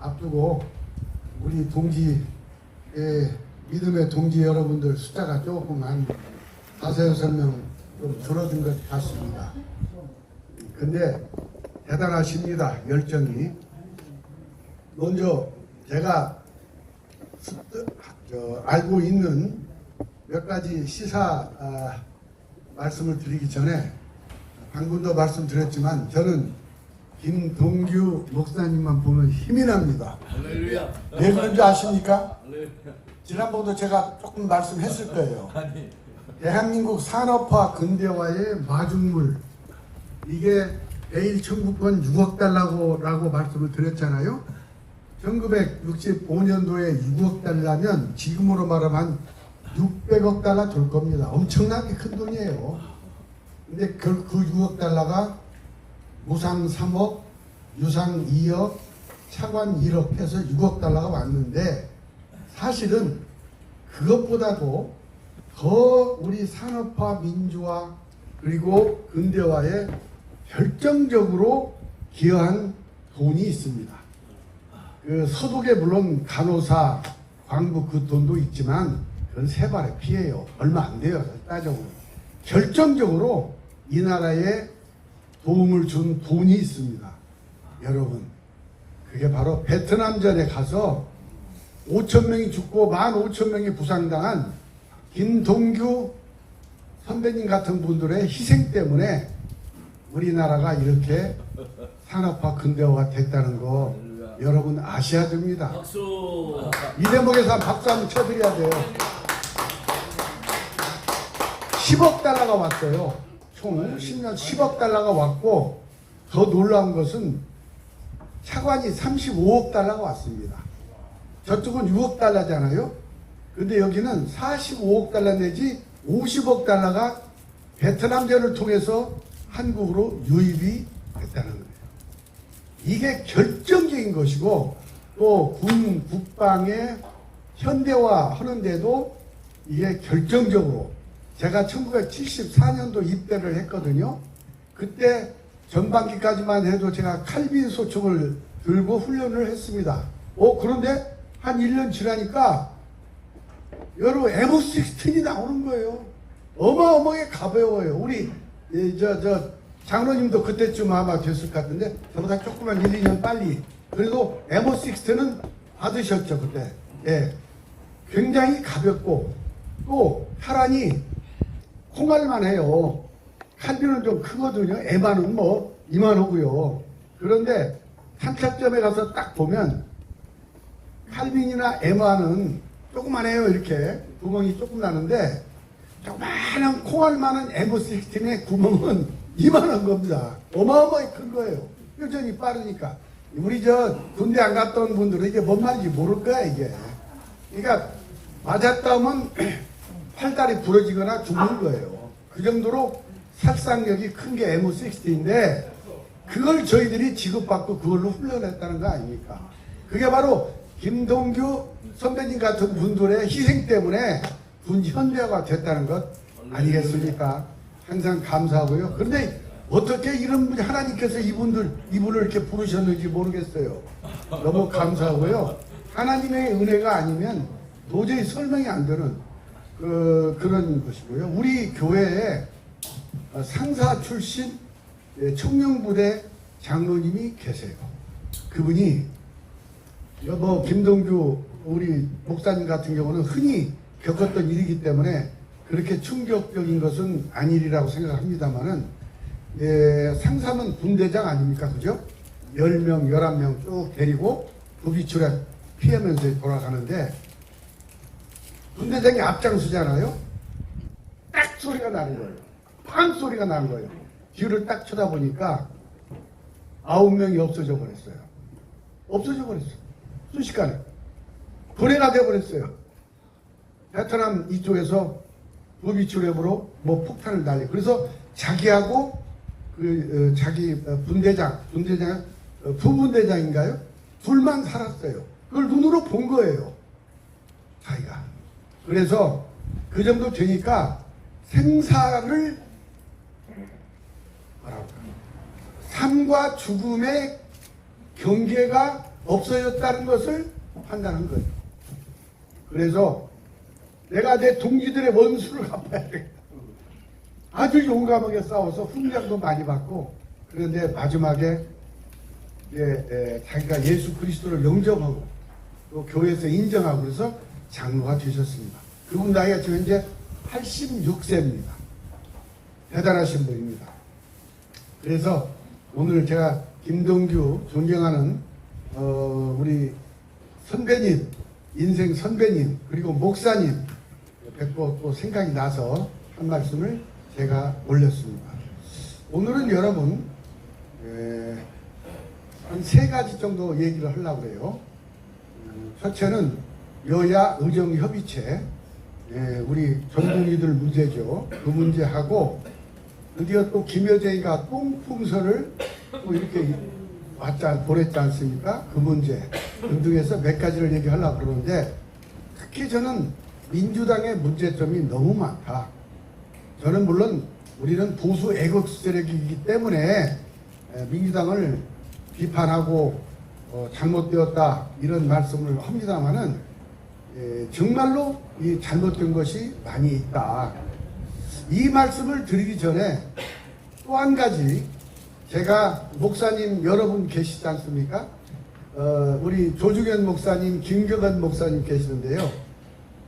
앞두고 우리 동지의 믿음의 동지 여러분들 숫자가 조금 한 4~6명 좀 줄어든 것 같습니다. 근데 대단하십니다. 열정이. 먼저 제가 알고 있는 몇 가지 시사 말씀을 드리기 전에 방금도 말씀드렸지만 저는 김동규 목사님만 보면 힘이 납니다. 할렐루야. 왜 그런지 아십니까? 할렐루야. 지난번도 제가 조금 말씀했을 거예요. 대한민국 산업화 근대화의 마중물, 이게 매일 청구권 6억 달러라고 말씀을 드렸잖아요. 1965년도에 6억 달러면 지금으로 말하면 600억 달러 될 겁니다. 엄청나게 큰 돈이에요. 근데 그 6억 달러가 무상 3억, 유상 2억, 차관 1억 해서 6억 달러가 왔는데, 사실은 그것보다도 더 우리 산업화 민주화 그리고 근대화에 결정적으로 기여한 돈이 있습니다. 그 서독에 물론 간호사, 광부 그 돈도 있지만 그건 세 발의 피해요. 얼마 안 돼요. 따져보면. 결정적으로 이 나라에 도움을 준 돈이 있습니다. 여러분, 그게 바로 베트남전에 가서 5,000명이 죽고 15,000명이 부상당한 김동규 선배님 같은 분들의 희생 때문에 우리나라가 이렇게 산업화 근대화가 됐다는 거 여러분 아셔야 됩니다. 박수. 이 대목에서 박수 한번 쳐드려야 돼요. 10억 달러가 왔어요. 총 10년 10억 달러가 왔고, 더 놀라운 것은 차관이 35억 달러가 왔습니다. 저쪽은 6억 달러잖아요. 근데 여기는 45억 달러 내지 50억 달러가 베트남전을 통해서 한국으로 유입이 됐다는 거예요. 이게 결정적인 것이고, 또 군 국방의 현대화 하는데도 이게 결정적으로, 제가 1974년도 입대를 했거든요. 그때 전반기까지만 해도 제가 칼빈 소총을 들고 훈련을 했습니다. 그런데 한 1년 지나니까 여러 M16이 나오는 거예요. 어마어마하게 가벼워요. 우리 장로님도 그때쯤 아마 됐을 것 같은데, 저보다 조금만 1~2년 빨리. 그래도 M16는 받으셨죠 그때. 예, 굉장히 가볍고 또 혈안이 콩알만 해요. 칼빈은 좀 크거든요. 에마는 뭐 이만하고요. 그런데 탄착점에 가서 딱 보면 칼빈이나 에마는 조그만해요. 이렇게 구멍이 조금 나는데, 조그만한 콩알만한 M16의 구멍은 이만한 겁니다. 어마어마하게 큰 거예요. 여전히 빠르니까. 우리 군대 안 갔던 분들은 이게 뭔 말인지 모를 거야 이게. 그러니까 맞았다 하면 팔다리 부러지거나 죽는 거예요. 그 정도로 살상력이 큰 게 M16인데, 그걸 저희들이 지급받고 그걸로 훈련했다는 거 아닙니까? 그게 바로 김동규 선배님 같은 분들의 희생 때문에 군 현대화가 됐다는 것 아니겠습니까? 항상 감사하고요. 그런데 어떻게 이런 분, 하나님께서 이분을 이렇게 부르셨는지 모르겠어요. 너무 감사하고요. 하나님의 은혜가 아니면 도저히 설명이 안 되는 그런 것이고요. 우리 교회에 상사 출신 청년부대 장로님이 계세요. 그분이 김동규 우리 목사님 같은 경우는 흔히 겪었던 일이기 때문에 그렇게 충격적인 것은 아니리라고 생각합니다만은, 상사는 분대장 아닙니까? 그죠? 10명, 11명 쭉 데리고 부비출에 피하면서 돌아가는데, 분대장이 앞장서잖아요? 딱 소리가 나는 거예요. 팡 소리가 나는 거예요. 뒤를 딱 쳐다보니까 9명이 없어져 버렸어요. 없어져 버렸어요. 순식간에. 분해가 돼버렸어요. 베트남 이쪽에서 부비출랩으로 뭐 폭탄을 날려. 그래서 자기하고 자기 부분대장인가요? 둘만 살았어요. 그걸 눈으로 본 거예요. 자기가. 그래서 그 정도 되니까 생사를 삶과 죽음의 경계가 없어졌다는 것을 판단한 거예요. 그래서 내가 내 동지들의 원수를 갚아야 되겠다. 아주 용감하게 싸워서 훈장도 많이 받고, 그런데 마지막에 자기가 예수 그리스도를 영접하고 또 교회에서 인정하고 그래서 장로가 되셨습니다. 그분 나이가 지금 현재 86세입니다. 대단하신 분입니다. 그래서 오늘 제가 김동규 존경하는 우리 선배님, 인생 선배님, 그리고 목사님 뵙고 또 생각이 나서 한 말씀을 제가 올렸습니다. 오늘은 여러분 한 3가지 정도 얘기를 하려고 해요. 첫째는 여야 의정협의체, 우리 전공의들 문제죠. 그 문제하고, 드디어 또 김여정이가 똥풍선을 또 이렇게 보냈지 않습니까? 그 문제 등등해서 몇 가지를 얘기하려고 그러는데, 특히 저는 민주당의 문제점이 너무 많다. 저는 물론 우리는 보수 애국 세력이기 때문에 민주당을 비판하고 잘못되었다 이런 말씀을 합니다만은 정말로 이 잘못된 것이 많이 있다. 이 말씀을 드리기 전에 또 한 가지, 제가 목사님 여러분 계시지 않습니까? 우리 조중현 목사님, 김경은 목사님 계시는데요.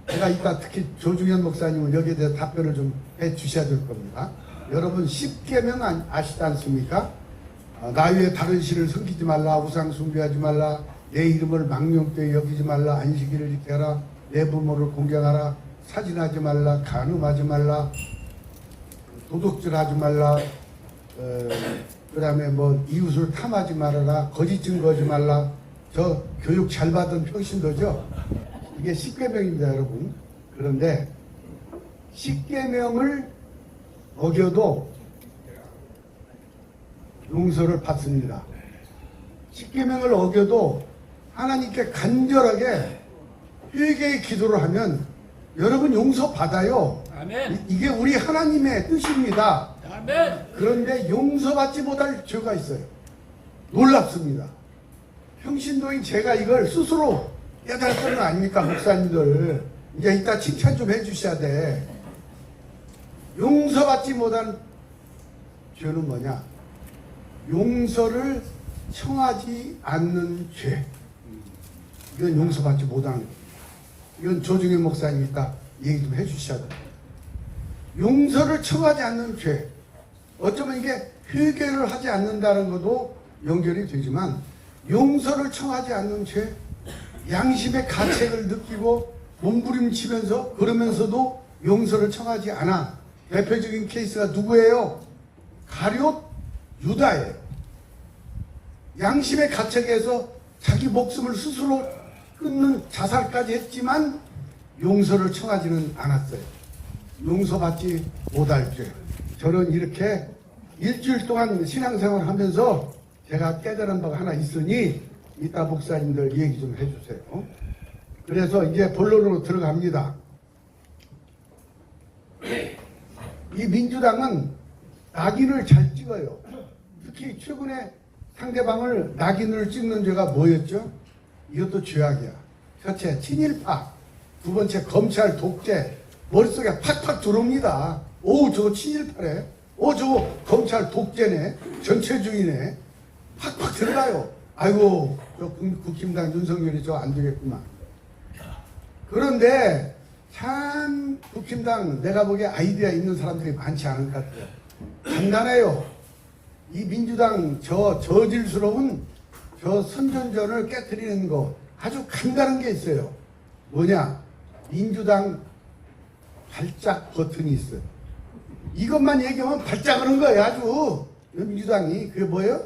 제가 이따 특히 조중현 목사님은 여기에 대해서 답변을 좀 해 주셔야 될 겁니다. 여러분 10계명 아시지 않습니까? 나 위에 다른 신을 섬기지 말라, 우상 숭배하지 말라, 내 이름을 망령되이 여기지 말라, 안식일을 지켜라, 내 부모를 공경하라, 사진하지 말라, 간음하지 말라, 도둑질하지 말라, 그 다음에 뭐 이웃을 탐하지 말아라, 거짓 증거하지 말라. 저 교육 잘 받은 평신도죠. 이게 10계명입니다 여러분. 그런데 10계명을 어겨도 용서를 받습니다. 10계명을 어겨도 하나님께 간절하게 회개의 기도를 하면 여러분 용서 받아요. 아멘. 이게 우리 하나님의 뜻입니다. 아멘. 그런데 용서받지 못할 죄가 있어요. 놀랍습니다. 평신도인 제가 이걸 스스로 깨달았던 거 아닙니까? 목사님들 이제 이따 칭찬 좀 해주셔야 돼. 용서받지 못한 죄는 뭐냐? 용서를 청하지 않는 죄. 이건 용서받지 못하는 거예요. 이건 조중현 목사님 이따 얘기 좀 해주셔야 돼요. 용서를 청하지 않는 죄. 어쩌면 이게 회개를 하지 않는다는 것도 연결이 되지만, 용서를 청하지 않는 죄, 양심의 가책을 느끼고 몸부림치면서 그러면서도 용서를 청하지 않아. 대표적인 케이스가 누구예요? 가룟 유다예요. 양심의 가책에서 자기 목숨을 스스로 끊는 자살까지 했지만 용서를 청하지는 않았어요. 용서받지 못할 죄. 저는 이렇게 일주일 동안 신앙생활을 하면서 제가 깨달은 바가 하나 있으니 이따 목사님들 얘기 좀 해주세요. 그래서 이제 본론으로 들어갑니다. 이 민주당은 낙인을 잘 찍어요. 특히 최근에 상대방을 낙인을 찍는 죄가 뭐였죠? 이것도 죄악이야. 첫째, 친일파. 두 번째, 검찰 독재. 머릿속에 팍팍 들어옵니다. 오, 저거 친일파네. 오, 저거 검찰 독재네. 전체주의네. 팍팍 들어가요. 아이고, 저 국힘당 윤석열이 저 안 되겠구만. 그런데 참 국힘당 내가 보기에 아이디어 있는 사람들이 많지 않은 것 같아요. 간단해요. 이 민주당 저 저질스러운 저 선전전을 깨트리는 거 아주 간단한 게 있어요. 뭐냐? 민주당 발작 버튼이 있어요. 이것만 얘기하면 발작하는 거예요. 아주 민주당이. 그게 뭐예요?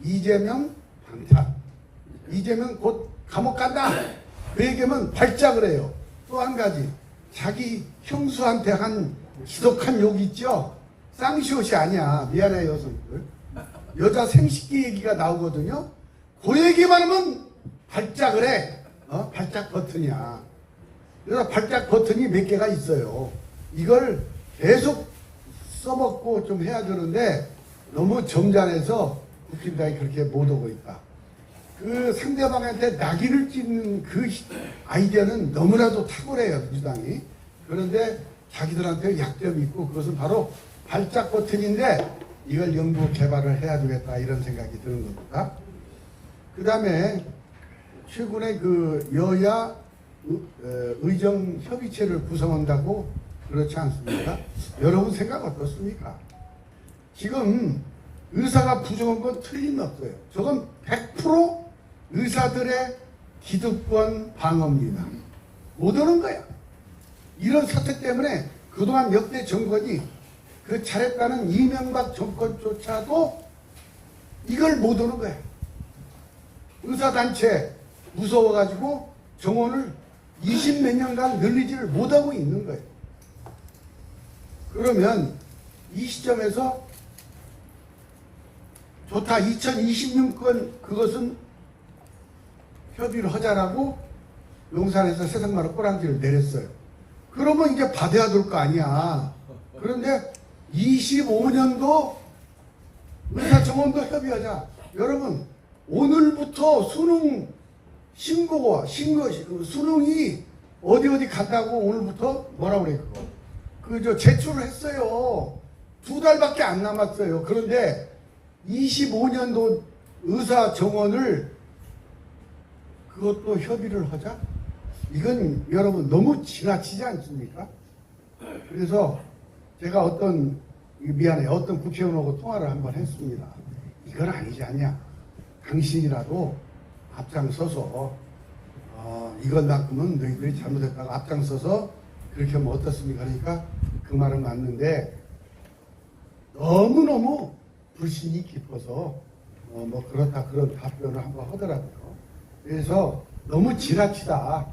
이재명 방탄. 이재명 곧 감옥 간다. 그 얘기하면 발작을 해요. 또 한 가지, 자기 형수한테 한 지독한 욕 있죠? 쌍시옷이 아니야. 미안해요 여성들. 여자 생식기 얘기가 나오거든요. 그 얘기만 하면 발작을 해. 발작 버튼이야. 그래서 발작 버튼이 몇 개가 있어요. 이걸 계속 써먹고 좀 해야 되는데 너무 점잖해서 국힘당이 그렇게 못 오고 있다. 그 상대방한테 낙인을 찍는 그 아이디어는 너무나도 탁월해요, 민주당이. 그런데 자기들한테 약점이 있고 그것은 바로 발작 버튼인데 이걸 연구 개발을 해야 되겠다 이런 생각이 드는 겁니다. 그 다음에 최근에 그 여야 의정협의체를 구성한다고 그렇지 않습니까? 여러분 생각 어떻습니까? 지금 의사가 부정한 건 틀림없어요. 저건 100% 의사들의 기득권 방어입니다. 못 오는 거야. 이런 사태 때문에 그동안 역대 정권이 그 잘했다는 이명박 정권조차도 이걸 못 오는 거야. 의사단체 무서워가지고 정원을 20몇 년간 늘리지를 못하고 있는 거예요. 그러면 이 시점에서 좋다. 2026년 그것은 협의를 하자라고 용산에서 세상마루 꼬랑지를 내렸어요. 그러면 이제 받아야 될 거 아니야. 그런데 25년도 의사정원도 협의하자. 여러분 오늘부터 수능 신고가 수능이 어디 간다고 오늘부터 뭐라 그래 그거 제출을 했어요. 2달밖에 안 남았어요. 그런데 25년도 의사 정원을 그것도 협의를 하자? 이건 여러분 너무 지나치지 않습니까? 그래서 제가 어떤 국회의원하고 통화를 한번 했습니다. 이건 아니지 않냐? 당신이라도 앞장서서 이것만큼은 너희들이 잘못했다고 앞장서서 그렇게 하면 어떻습니까? 그러니까 그 말은 맞는데 너무너무 불신이 깊어서 뭐 그렇다 그런 답변을 한번 하더라고요. 그래서 너무 지나치다.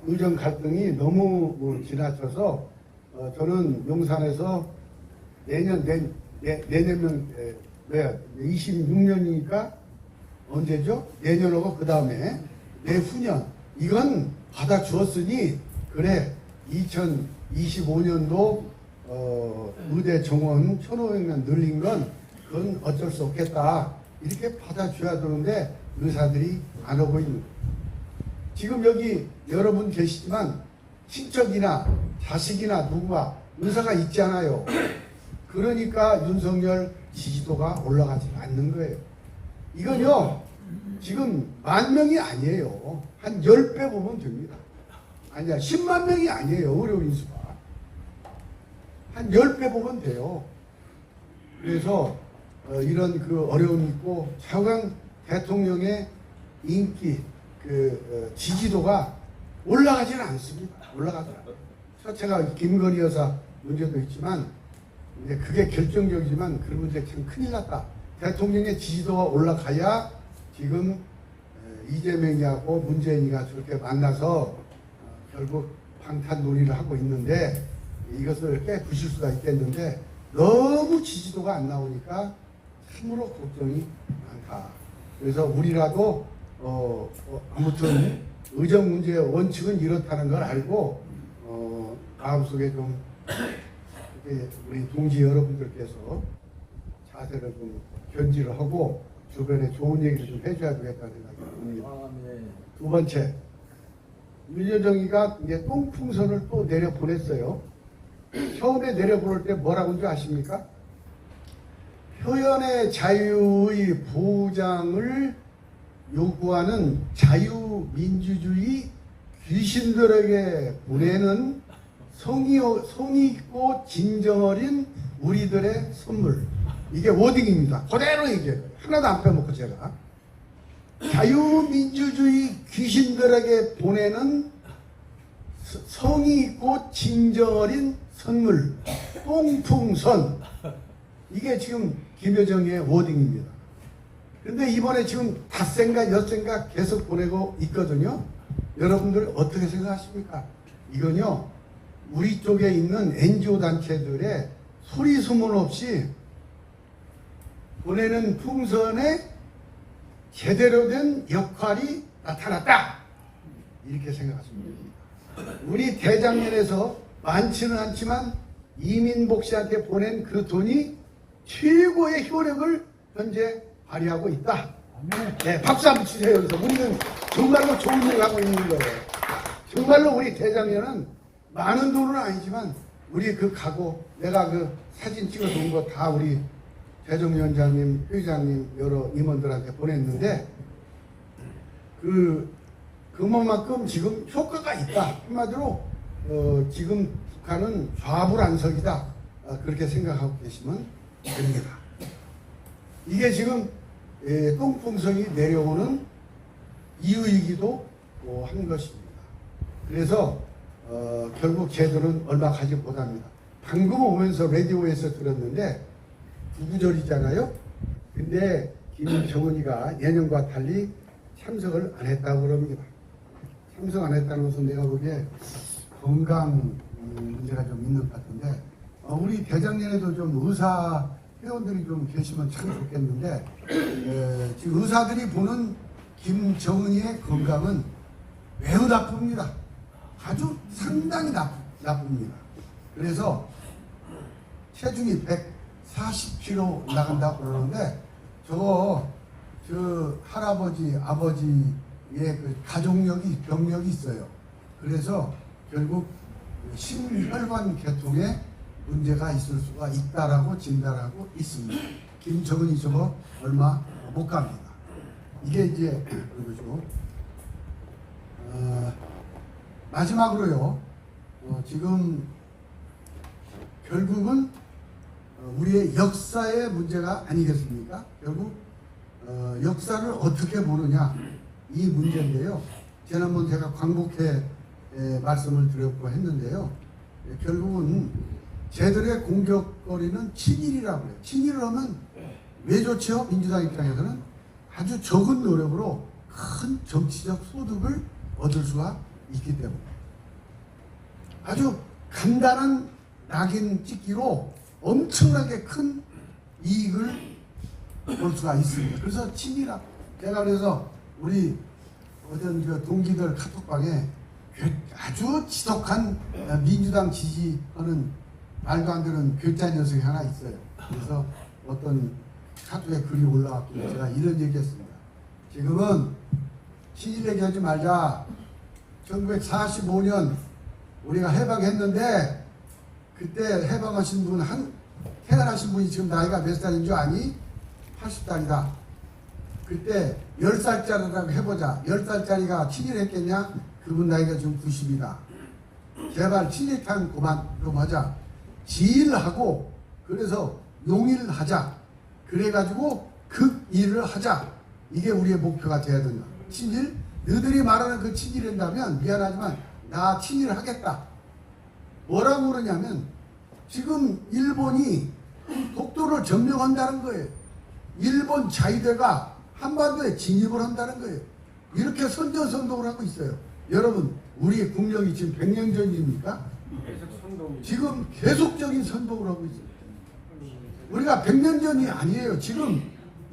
의정 갈등이 너무 지나쳐서 저는 용산에서 내년은 26년이니까 언제죠? 내년하고 그 다음에 내후년 이건 받아주었으니 그래 2025년도 의대 정원 1,500명 늘린 건 그건 어쩔 수 없겠다 이렇게 받아줘야 되는데 의사들이 안 오고 있는 거예요. 지금 여기 여러분 계시지만 친척이나 자식이나 누구가 의사가 있잖아요. 그러니까 윤석열 지지도가 올라가지 않는 거예요. 이건요 지금 10,000명이 아니에요. 한 10배 보면 됩니다. 아니야 10만 명이 아니에요. 의료 인수가 한 10배 보면 돼요. 그래서 이런 그 어려움이 있고 차관 대통령의 인기 지지도가 올라가지는 않습니다. 올라가지 않아요. 첫째가 김건희 여사 문제도 있지만 이제 그게 결정적이지만 그러면 이제 참 큰일 났다. 대통령의 지지도가 올라가야 지금 이재명이하고 문재인이가 저렇게 만나서 결국 방탄 논의를 하고 있는데 이것을 깨부실 수가 있겠는데 너무 지지도가 안 나오니까 참으로 걱정이 많다. 그래서 우리라도 아무튼 의정 문제의 원칙은 이렇다는 걸 알고 마음속에 좀 우리 동지 여러분들께서 자세를 좀 견지를 하고 주변에 좋은 얘기를 좀 해줘야 되겠다는 생각이 듭니다. 두 번째, 윤여정이가 이제 똥풍선을 또 내려보냈어요. 처음에 내려보낼 때 뭐라고 한지 아십니까? 표현의 자유의 보장을 요구하는 자유민주주의 귀신들에게 보내는 성의 있고 진정 어린 우리들의 선물. 이게 워딩입니다. 그대로 얘기해요. 하나도 안 빼먹고 제가. 자유민주주의 귀신들에게 보내는 성의 있고 진정 어린 선물. 똥풍선. 이게 지금 김여정의 워딩입니다. 근데 이번에 지금 닷새인가 엿새인가 계속 보내고 있거든요. 여러분들 어떻게 생각하십니까? 이건요, 우리 쪽에 있는 NGO 단체들의 소리 소문 없이 보내는 풍선에 제대로 된 역할이 나타났다. 이렇게 생각하시면 됩니다. 우리 대장년에서 많지는 않지만 이민복 씨한테 보낸 그 돈이 최고의 효력을 현재 발휘하고 있다. 네, 박수 한번 치세요. 그래서 우리는 정말로 좋은 일을 하고 있는 거예요. 정말로 우리 대장년은 많은 돈은 아니지만 우리 그 각오, 내가 그 사진 찍어서 온 거 다 우리 대정위원장님, 회장님, 여러 임원들한테 보냈는데 그만큼 지금 효과가 있다. 한마디로 지금 북한은 좌불안석이다. 그렇게 생각하고 계시면 됩니다. 이게 지금 똥풍성이 내려오는 이유이기도 한 것입니다. 그래서 결국 쟤들은 얼마 가지 못합니다. 방금 오면서 라디오에서 들었는데 구구절이잖아요. 근데 김정은이가 예년과 달리 참석을 안 했다고 그럽니다. 참석 안 했다는 것은 내가 보기에 건강 문제가 좀 있는 것 같은데 우리 대장년에도 좀 의사 회원들이 좀 계시면 참 좋겠는데 지금 의사들이 보는 김정은이의 건강은 매우 나쁩니다. 아주 상당히 나쁩니다. 그래서 체중이 140kg 나간다고 그러는데 저 할아버지, 아버지의 그 가족력이, 병력이 있어요. 그래서 결국 심혈관 계통에 문제가 있을 수가 있다라고 진단하고 있습니다. 김정은이 저거 얼마 못 갑니다. 이게 이제 그거죠. 마지막으로요. 지금 결국은 우리의 역사의 문제가 아니겠습니까? 결국 역사를 어떻게 보느냐 이 문제인데요. 지난번 제가 광복회 말씀을 드렸고 했는데요. 결국은 쟤들의 공격거리는 친일이라고 해요. 친일을 하면 왜 좋죠? 민주당 입장에서는 아주 적은 노력으로 큰 정치적 소득을 얻을 수가 있기 때문에 아주 간단한 낙인 찍기로 엄청나게 큰 이익을 볼 수가 있습니다. 그래서 친일아 제가 그래서 우리 어떤 그 동기들 카톡방에 아주 지독한 민주당 지지하는 말도 안 되는 괴짜 녀석이 하나 있어요. 그래서 어떤 카톡에 글이 올라왔고 제가 이런 얘기했습니다. 지금은 친일 얘기하지 말자. 1945년 우리가 해방했는데 그때 해방하신 분 태어나신 분이 지금 나이가 몇 살인 줄 아니? 80살이다. 그때 10살짜리라고 해보자. 10살짜리가 친일했겠냐? 그분 나이가 지금 90이다. 제발 친일탄 그만 좀 하자. 지일하고 그래서 용일하자. 그래가지고 극일을 하자. 이게 우리의 목표가 돼야 된다. 친일? 너희들이 말하는 그 친일한다면 미안하지만 나 친일하겠다. 뭐라고 그러냐면 지금 일본이 독도를 점령한다는 거예요. 일본 자위대가 한반도에 진입을 한다는 거예요. 이렇게 선전선동을 하고 있어요. 여러분 우리 국력이 지금 100년 전입니까? 지금 계속적인 선동을 하고 있어요. 우리가 100년 전이 아니에요. 지금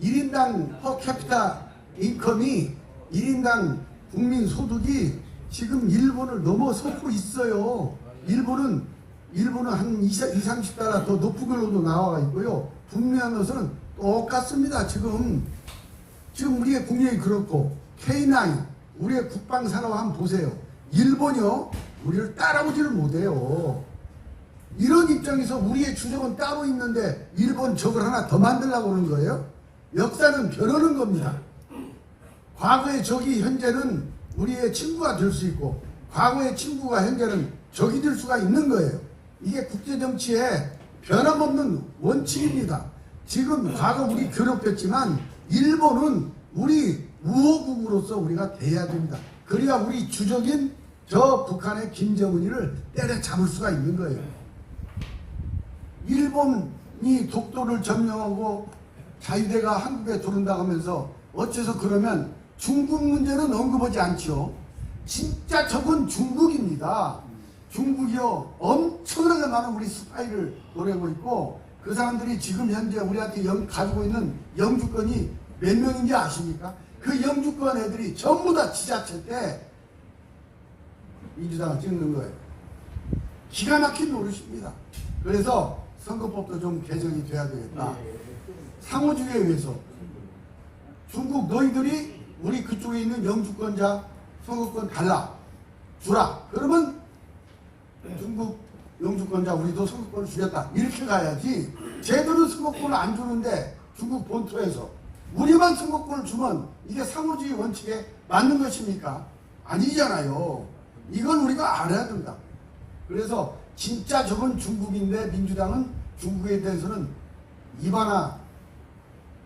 1인당 퍼캐피타 인컴이 1인당 국민 소득이 지금 일본을 넘어서고 있어요. 일본은 한 20, 30달러 더 높은 걸로도 나와 있고요. 북미하면서는 똑같습니다. 지금 우리의 국력이 그렇고 K9 우리의 국방산업 한번 보세요. 일본이요 우리를 따라오지를 못해요. 이런 입장에서 우리의 주적은 따로 있는데 일본 적을 하나 더 만들려고 하는 거예요. 역사는 변하는 겁니다. 과거의 적이 현재는 우리의 친구가 될 수 있고 과거의 친구가 현재는 적이 될 수가 있는 거예요. 이게 국제정치의 변함없는 원칙입니다. 지금 과거 우리 괴롭혔지만 일본은 우리 우호국으로서 우리가 대해야 됩니다. 그래야 우리 주적인 저 북한의 김정은이를 때려잡을 수가 있는 거예요. 일본이 독도를 점령하고 자위대가 한국에 들어온다고 하면서 어째서 그러면 중국 문제는 언급하지 않죠. 진짜 적은 중국입니다. 중국이요 엄청나게 많은 우리 스파이를 보내고 있고 그 사람들이 지금 현재 우리한테 가지고 있는 영주권이 몇 명인지 아십니까? 그 영주권 애들이 전부 다 지자체 때 민주당을 찍는 거예요. 기가 막힌 노릇입니다. 그래서 선거법도 좀 개정이 돼야 되겠다. 상호주의에 의해서 중국 너희들이 우리 그쪽에 있는 영주권자 선거권 달라 주라. 그러면 중국 영주권자 우리도 선거권을 주겠다. 이렇게 가야지. 쟤들은 선거권을 안 주는데 중국 본토에서 우리만 선거권을 주면 이게 상호주의 원칙에 맞는 것입니까? 아니잖아요. 이건 우리가 알아야 된다. 그래서 진짜 저건 중국인데 민주당은 중국에 대해서는 입 하나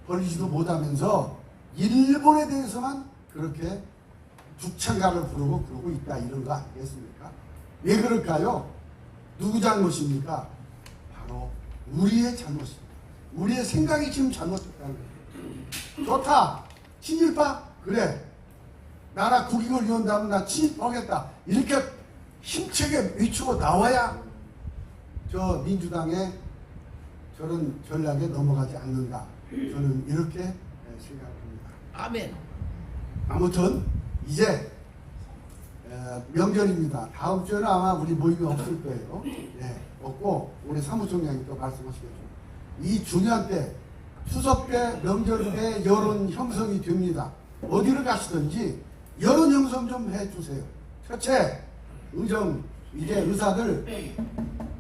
벌리지도 못하면서 일본에 대해서만 그렇게 죽창가를 부르고 그러고 있다, 이런 거 아니겠습니까? 왜 그럴까요? 누구 잘못입니까? 바로 우리의 잘못입니다. 우리의 생각이 지금 잘못됐다는 거예요. 좋다. 친일파? 그래. 나라 국익을 위한다면 나 친일파하겠다. 이렇게 힘차게 외치고 나와야 저 민주당의 저런 전략에 넘어가지 않는다. 저는 이렇게 생각합니다. 아멘. 아무튼 이제 명절입니다. 다음 주에는 아마 우리 모임이 없을 거예요. 네, 없고 우리 사무총장이 또 말씀하시겠죠. 이 중요한 때, 추석 때, 명절 때 여론 형성이 됩니다. 어디를 가시든지 여론 형성 좀 해주세요. 첫째, 이제 의사들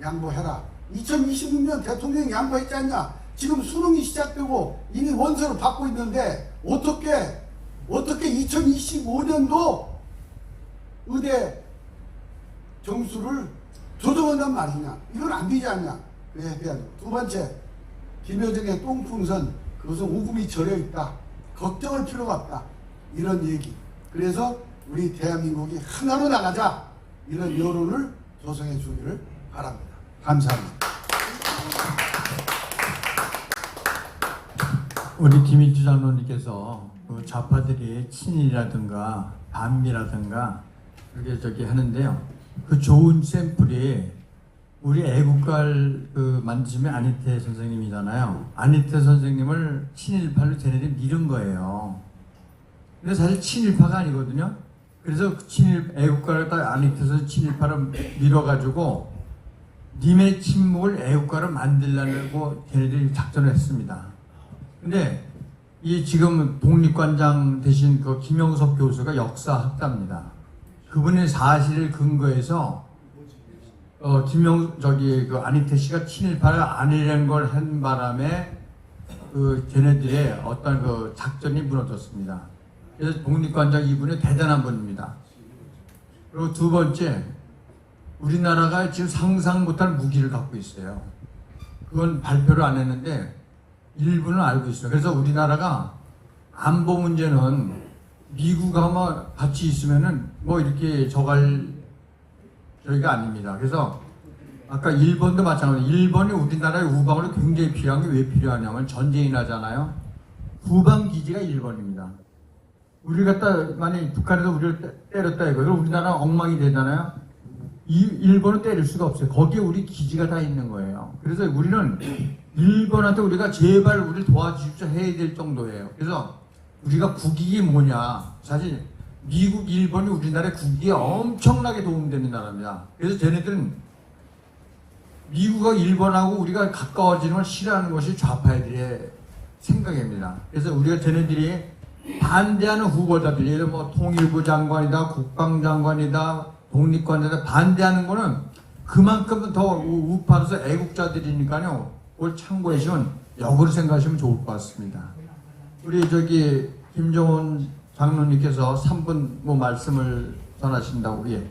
양보해라. 2026년 대통령이 양보했지 않냐? 지금 수능이 시작되고 이미 원서를 받고 있는데 어떻게 2025년도 의대 점수를 조정한단 말이냐? 이건 안 되지 않냐? 그래 해야죠. 두 번째, 김여정의 똥풍선, 그것은 오금이 절여 있다. 걱정할 필요가 없다. 이런 얘기. 그래서 우리 대한민국이 하나로 나가자. 이런 여론을 조성해 주기를 바랍니다. 감사합니다. 우리 김일주 장로님께서 그 좌파들이 친일이라든가 반미라든가 그렇게 하는데요. 그 좋은 샘플이 우리 애국가를 만드시면 안희태 선생님이잖아요. 안희태 선생님을 친일파로 쟤네들이 밀은 거예요. 근데 사실 친일파가 아니거든요. 그래서 애국가를 딱 안희태에서 친일파로 밀어가지고 님의 침묵을 애국가로 만들려고 쟤네들이 작전을 했습니다. 근데 이 지금 독립관장 되신 그 김영석 교수가 역사학자입니다. 그분의 사실을 근거해서 그 안희태 씨가 친일파를 아니라는 걸 한 바람에 쟤네들의 어떤 그 작전이 무너졌습니다. 그래서 독립관장 이분이 대단한 분입니다. 그리고 두 번째, 우리나라가 지금 상상 못할 무기를 갖고 있어요. 그건 발표를 안 했는데 일부는 알고 있어요. 그래서 우리나라가 안보 문제는 미국하고 같이 있으면은 뭐 이렇게 저갈 저희가 아닙니다. 그래서 아까 일본도 마찬가지로 일본이 우리나라의 우방으로 굉장히 필요한 게 왜 필요하냐면 전쟁이 나잖아요. 후방 기지가 일본입니다. 우리 갖다 만약 북한에서 우리를 때렸다 이거예요. 우리나라 엉망이 되잖아요. 일본은 때릴 수가 없어요. 거기에 우리 기지가 다 있는 거예요. 그래서 우리는 일본한테 우리가 제발 우리를 도와주십시오 해야 될 정도예요. 그래서 우리가 국익이 뭐냐, 사실 미국, 일본이 우리나라의 국익에 엄청나게 도움되는 나라입니다. 그래서 쟤네들은 미국과 일본하고 우리가 가까워지는 걸 싫어하는 것이 좌파애들의 생각입니다. 그래서 우리가 쟤네들이 반대하는 후보자들, 예를 들어 뭐 통일부 장관이다, 국방장관이다, 독립관이다 반대하는 거는 그만큼 더 우파로서 애국자들이니까요. 그걸 참고해주면 역으로 생각하시면 좋을 것 같습니다. 우리 김정은 장로님께서 3분 말씀을 전하신다고. 예.